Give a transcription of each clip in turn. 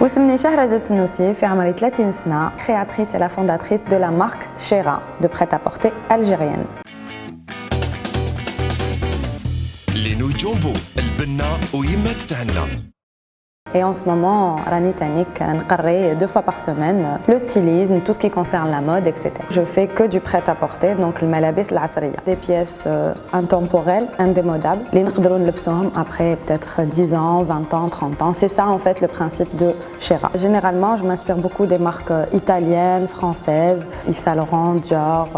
واسمني شهرزاد السنوسي في عمري 30 سنة créatrice et la fondatrice de la marque Shera de prêt-à-porter algérienne. لينو جومبو البنة ويما تتهنى. Et en ce moment, Rani Tanik نقري 2 fois par semaine le stylisme, tout ce qui concerne la mode, etc. Je fais que du prêt-à-porter, donc le malabis العصرية. Des pièces intemporelles, indémodables, اللي نقدروا نلبسوهم après peut-être 10 ans, 20 ans, 30 ans. C'est ça en fait le principe de Shera. Généralement, je m'inspire beaucoup des marques italiennes, françaises, Yves Saint Laurent, Dior,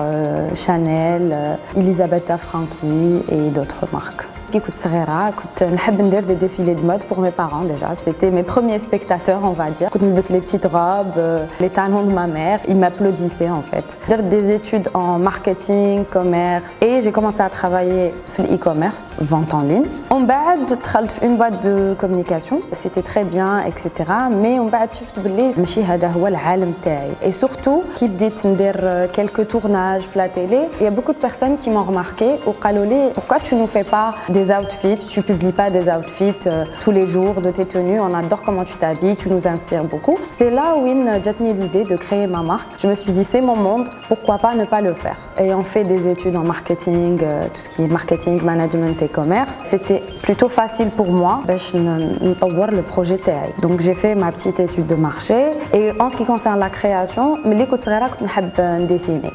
Chanel, Elisabetta Franchi et d'autres marques. Quand j'étais petite, je voulais faire des défilés de mode pour mes parents déjà. C'était mes premiers spectateurs, on va dire. Quand je mettais les petites robes, les talons de ma mère, ils m'applaudissaient en fait. J'ai fait des études en marketing, commerce et j'ai commencé à travailler dans l'e-commerce, vente en ligne. Ensuite, j'ai travaillé dans une boîte de communication. C'était très bien, etc. Mais ensuite, j'ai vu que ce n'était pas le monde. Et surtout, quand j'ai commencé à faire quelques tournages à la télé, il y a beaucoup de personnes qui m'ont remarqué et m'ont dit « Pourquoi tu ne nous fais pas des outfits, tu publies pas des outfits tous les jours de tes tenues, on adore comment tu t'habilles, tu nous inspires beaucoup. » C'est là où j'ai tenu l'idée de créer ma marque. Je me suis dit c'est mon monde, pourquoi pas ne pas le faire. Et on fait des études en marketing, tout ce qui est marketing, management et commerce. C'était plutôt facile pour moi de le projet TAI. Donc j'ai fait ma petite étude de marché et en ce qui concerne la création,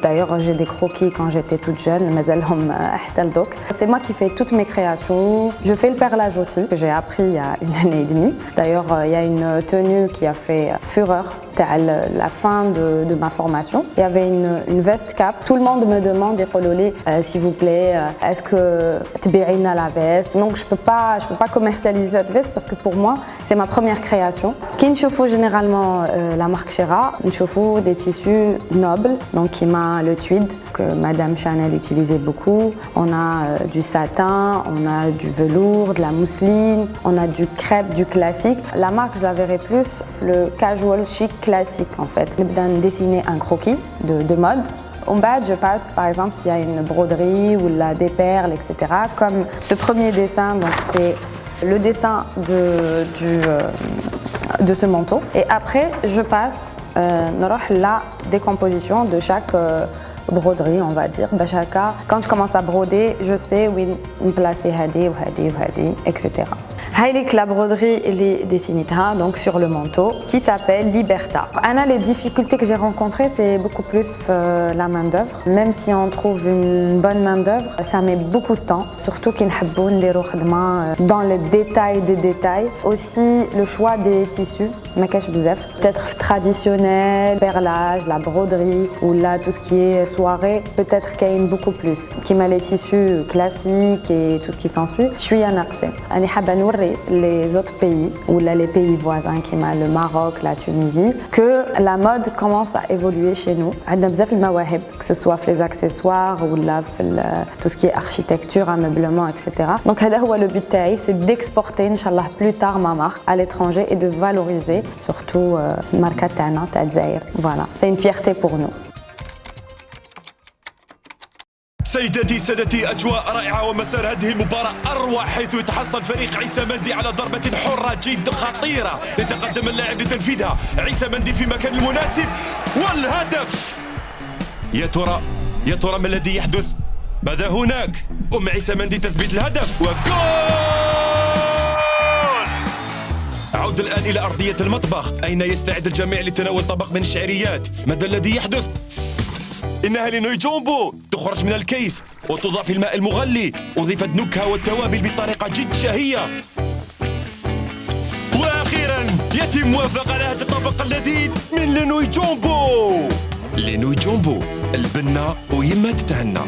d'ailleurs j'ai des croquis quand j'étais toute jeune, c'est moi qui fais toutes mes créations. Je fais le perlage aussi, que j'ai appris il y a 1 année et demie. D'ailleurs, il y a une tenue qui a fait fureur à la fin de ma formation. Il y avait une veste cap. Tout le monde me demande, s'il vous plaît, est-ce que tu as la veste? Donc je peux pas commercialiser cette veste parce que pour moi, c'est ma première création. Qui nous chauffe généralement la marque Shera, nous chauffe des tissus nobles, donc qui m'a le tweed que Madame Chanel utilisait beaucoup. On a du satin, on a du velours, de la mousseline, on a du crêpe, du classique. La marque, je la verrai plus le casual chic classique en fait. Je vais dessiner un croquis de mode. En bas, je passe par exemple s'il y a une broderie ou des perles, etc. Comme ce premier dessin, donc c'est le dessin de ce manteau. Et après, je passe la décomposition de chaque broderie, on va dire. Quand je commence à broder, je sais où me placer hadi, etc. Haïlik, la broderie est dessinée donc sur le manteau qui s'appelle Liberta. Les difficultés que j'ai rencontrées, c'est beaucoup plus la main d'œuvre. Même si on trouve une bonne main d'œuvre, ça met beaucoup de temps. Surtout qu'ils aiment dans les détails des détails. Aussi le choix des tissus, peut-être traditionnel, perlage, la broderie ou là tout ce qui est soirée, peut-être qu'il y a beaucoup plus. Qui met les tissus classiques et tout ce qui s'ensuit. Je suis un accès. Les autres pays ou là les pays voisins qui sont le Maroc, la Tunisie, que la mode commence à évoluer chez nous. Que ce soit les accessoires ou là tout ce qui est architecture, ameublement, etc. Donc le but c'est d'exporter Inch'Allah plus tard ma marque à l'étranger et de valoriser surtout la marque Tana Tadzaïr. Voilà, c'est une fierté pour nous. سيداتي سادتي أجواء رائعة ومسار هذه المباراة أروع حيث يتحصل فريق عيسى مندي على ضربة حرة جد خطيرة يتقدم اللاعب لتنفيذها عيسى مندي في مكان المناسب والهدف يا ترى ما الذي يحدث ماذا هناك عيسى مندي تثبيت الهدف وجول عود الآن إلى أرضية المطبخ أين يستعد الجميع لتناول طبق من الشعريات ماذا الذي يحدث إنها لينو جومبو تخرج من الكيس وتضاف الماء المغلي أضيفت نكهة والتوابل بطريقة جد شهية وأخيرا يتم موافقة على هذا الطبق اللذيذ من لينو جومبو. لينو جومبو البنة ويما تتهنى.